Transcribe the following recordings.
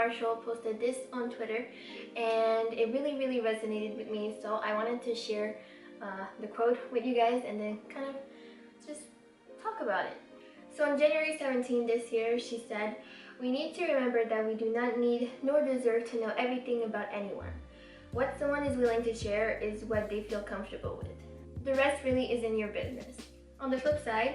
Marshall posted this on Twitter, and it really resonated with me, so I wanted to share the quote with you guys and then kind of just talk about it. So on January 17 this year, she said, "We need to remember that we do not need nor deserve to know everything about anyone. What someone is willing to share is what they feel comfortable with. The rest really isn't your business." On the flip side,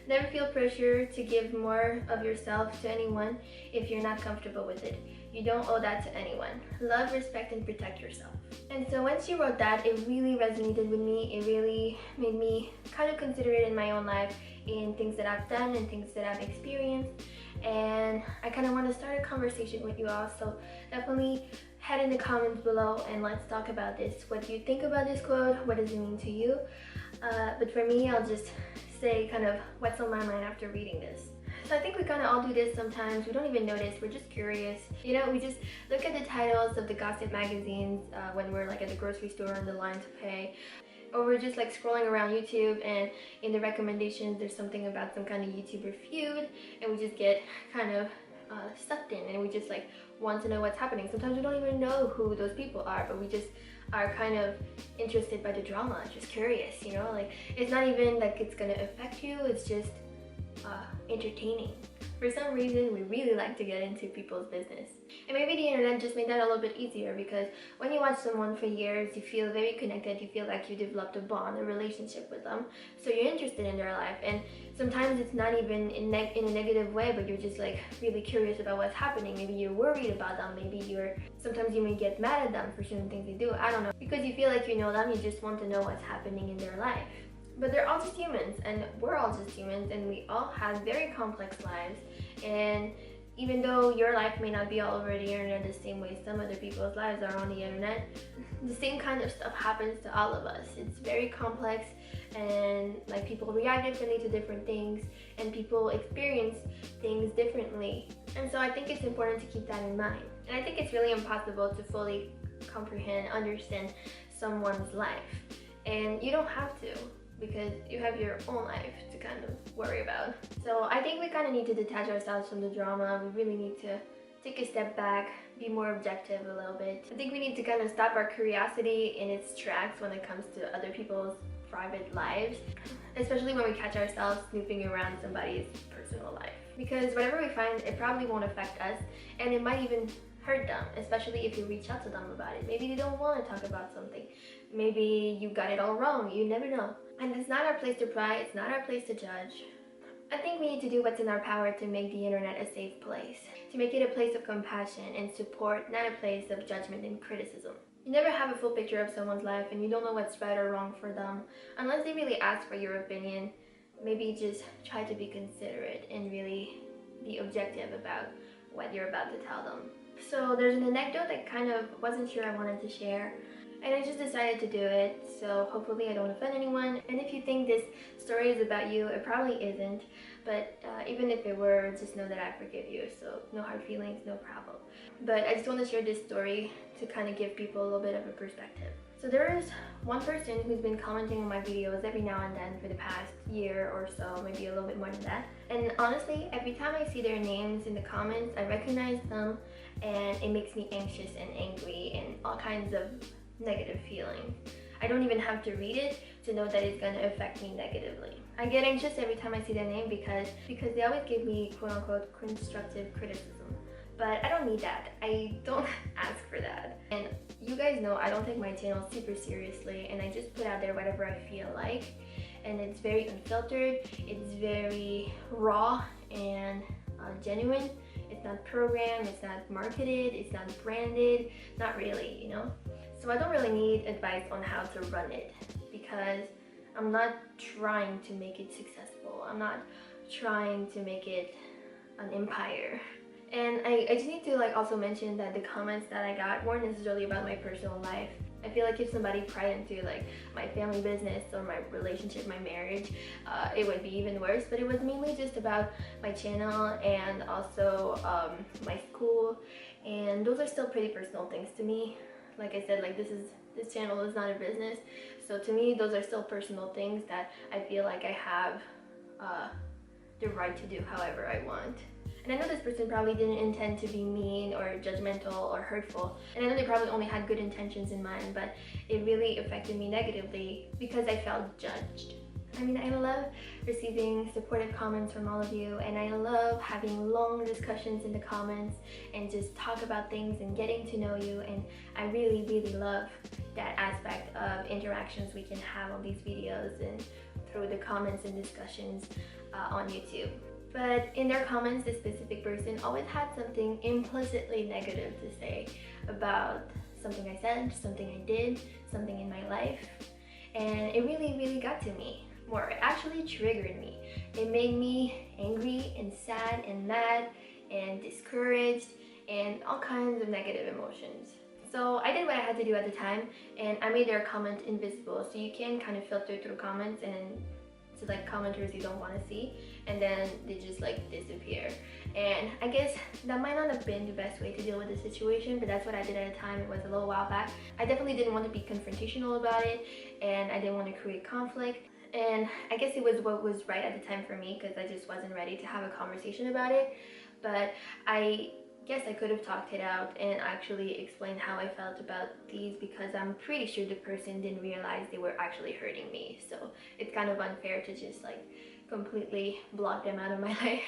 never feel pressure to give more of yourself to anyone if you're not comfortable with it. You don't owe that to anyone. Love, respect, and protect yourself. And so when she wrote that, it really resonated with me. It really made me kind of consider it in my own life, in things that I've done and things that I've experienced. And I kind of want to start a conversation with you all, so definitely head in the comments below and let's talk about this. What do you think about this quote? What does it mean to you? But for me, I'll just say kind of what's on my mind after reading this. So I think we kind of all do this sometimes. We don't even notice. We're just curious. You know, we just look at the titles of the gossip magazines when we're like at the grocery store in the line to pay. Or we're just like scrolling around YouTube, and in the recommendations there's something about some kind of YouTuber feud, and we just get kind of sucked in, and we just like want to know what's happening. Sometimes we don't even know who those people are, but we just are kind of interested by the drama, just curious, you know? Like, it's not even like it's gonna affect you, it's just entertaining. For some reason, we really like to get into people's business. And maybe the internet just made that a little bit easier, because when you watch someone for years, you feel very connected, you feel like you developed a bond, a relationship with them. So you're interested in their life, and sometimes it's not even in a negative way, but you're just like really curious about what's happening. Maybe you're worried about them, maybe sometimes you may get mad at them for certain things they do, I don't know. Because you feel like you know them, you just want to know what's happening in their life. But they're all just humans, and we're all just humans, and we all have very complex lives. And even though your life may not be all over the internet the same way some other people's lives are on the internet, the same kind of stuff happens to all of us. It's very complex, and like people react differently to different things, and people experience things differently. And so I think it's important to keep that in mind. And I think it's really impossible to fully comprehend, understand someone's life. And you don't have to, because you have your own life to kind of worry about. So I think we kind of need to detach ourselves from the drama. We really need to take a step back, be more objective a little bit. I think we need to kind of stop our curiosity in its tracks when it comes to other people's private lives, especially when we catch ourselves snooping around somebody's personal life. Because whatever we find, it probably won't affect us, and it might even hurt them, especially if you reach out to them about it. Maybe they don't want to talk about something. Maybe you got it all wrong. You never know. And it's not our place to pry. It's not our place to judge. I think we need to do what's in our power to make the internet a safe place, to make it a place of compassion and support, not a place of judgment and criticism. You never have a full picture of someone's life, and you don't know what's right or wrong for them. Unless they really ask for your opinion, maybe just try to be considerate and really be objective about what you're about to tell them. So there's an anecdote I kind of wasn't sure I wanted to share, and I just decided to do it, so hopefully I don't offend anyone. And if you think this story is about you, it probably isn't, but even if it were, just know that I forgive you, so no hard feelings, no problem. But I just want to share this story to kind of give people a little bit of a perspective. So there is one person who's been commenting on my videos every now and then for the past year or so, maybe a little bit more than that. And honestly, every time I see their names in the comments, I recognize them, and it makes me anxious and angry and all kinds of negative feelings. I don't even have to read it to know that it's going to affect me negatively. I get anxious every time I see their name because they always give me quote-unquote constructive criticism. But I don't need that. I don't ask for that. And you guys know I don't take my channel super seriously, and I just put out there whatever I feel like. And it's very unfiltered, it's very raw and genuine. It's not programmed, it's not marketed, it's not branded, not really, you know? So I don't really need advice on how to run it, because I'm not trying to make it successful. I'm not trying to make it an empire. And I just need to also mention that the comments that I got weren't necessarily about my personal life. I feel like if somebody pried into my family business or my relationship, my marriage, it would be even worse. But it was mainly just about my channel and also my school, and those are still pretty personal things to me. Like I said, this channel is not a business, so to me those are still personal things that I feel like I have the right to do however I want. And I know this person probably didn't intend to be mean or judgmental or hurtful. And I know they probably only had good intentions in mind, but it really affected me negatively because I felt judged. I mean, I love receiving supportive comments from all of you, and I love having long discussions in the comments and just talk about things and getting to know you, and I really, really love that aspect of interactions we can have on these videos and through the comments and discussions on YouTube. But in their comments, this specific person always had something implicitly negative to say about something I said, something I did, something in my life, and it really, really got to me. More, it actually triggered me. It made me angry and sad and mad and discouraged and all kinds of negative emotions. So I did what I had to do at the time, and I made their comment invisible, so you can kind of filter through comments and select commenters you don't want to see, and then they just like disappear. And I guess that might not have been the best way to deal with the situation, but that's what I did at the time. It was a little while back. I definitely didn't want to be confrontational about it, and I didn't want to create conflict. And I guess it was what was right at the time for me because I just wasn't ready to have a conversation about it. But I guess I could have talked it out and actually explained how I felt about these, because I'm pretty sure the person didn't realize they were actually hurting me. So it's kind of unfair to just like completely block them out of my life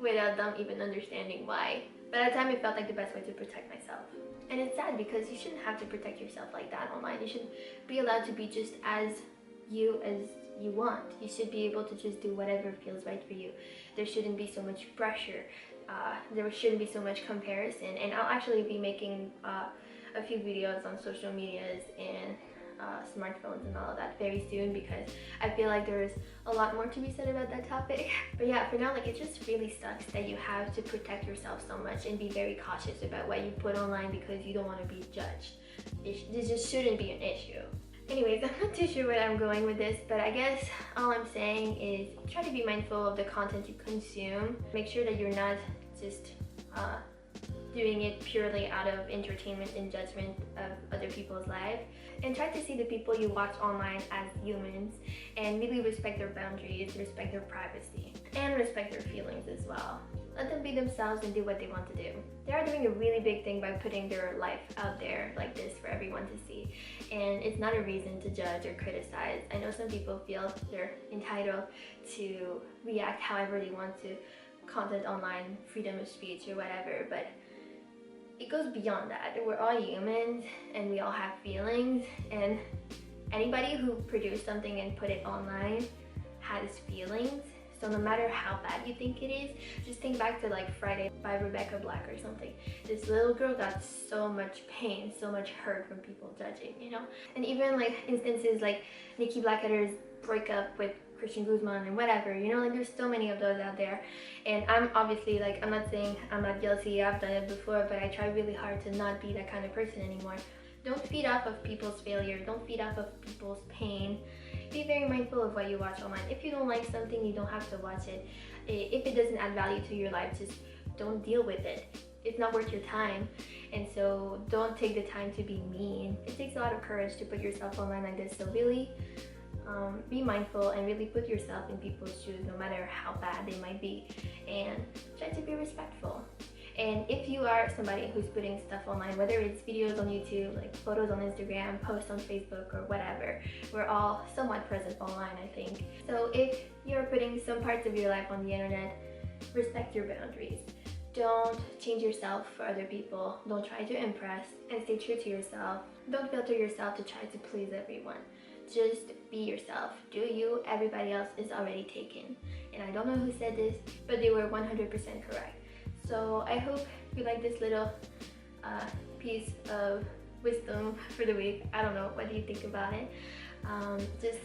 without them even understanding why. But at the time it felt like the best way to protect myself. And it's sad because you shouldn't have to protect yourself like that online. You should be allowed to be just as you want. You should be able to just do whatever feels right for you. There shouldn't be so much pressure. There shouldn't be so much comparison. And I'll actually be making a few videos on social medias and smartphones and all of that very soon, because I feel like there's a lot more to be said about that topic. But yeah, for now, like, it just really sucks that you have to protect yourself so much and be very cautious about what you put online because you don't want to be judged. This just shouldn't be an issue. Anyways, I'm not too sure where I'm going with this, but I guess all I'm saying is try to be mindful of the content you consume. Make sure that you're not just doing it purely out of entertainment and judgment of other people's lives. And try to see the people you watch online as humans and really respect their boundaries, respect their privacy, and respect their feelings as well. Let them be themselves and do what they want to do. They are doing a really big thing by putting their life out there like this for everyone to see. And it's not a reason to judge or criticize. I know some people feel they're entitled to react however they want to content online, freedom of speech or whatever, but it goes beyond that. We're all humans and we all have feelings, and anybody who produced something and put it online has feelings. So no matter how bad you think it is, just think back to like Friday by Rebecca Black or something. This little girl got so much pain, so much hurt from people judging, you know? And even like instances like Nikki Blackkeader's breakup with Christian Guzman and whatever, you know, like there's so many of those out there. And I'm obviously like, I'm not saying I'm not guilty, I've done it before, but I try really hard to not be that kind of person anymore. Don't feed off of people's failure, don't feed off of people's pain. Be very mindful of what you watch online. If you don't like something, you don't have to watch it. If it doesn't add value to your life, just don't deal with it. It's not worth your time. And so don't take the time to be mean. It takes a lot of courage to put yourself online like this. So really be mindful and really put yourself in people's shoes, no matter how bad they might be. And try to be respectful. And if you are somebody who's putting stuff online, whether it's videos on YouTube, like photos on Instagram, posts on Facebook or whatever, we're all somewhat present online, I think. So if you're putting some parts of your life on the internet, respect your boundaries. Don't change yourself for other people. Don't try to impress, and stay true to yourself. Don't filter yourself to try to please everyone. Just be yourself. Do you. Everybody else is already taken. And I don't know who said this, but they were 100% correct. So I hope you like this little piece of wisdom for the week. I don't know, what do you think about it? Just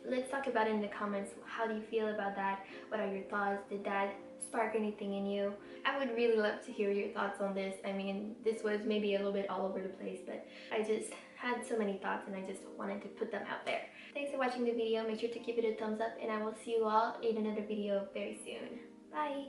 let's talk about it in the comments. How do you feel about that? What are your thoughts? Did that spark anything in you? I would really love to hear your thoughts on this. I mean, this was maybe a little bit all over the place, but I just had so many thoughts and I just wanted to put them out there. Thanks for watching the video. Make sure to give it a thumbs up, and I will see you all in another video very soon. Bye!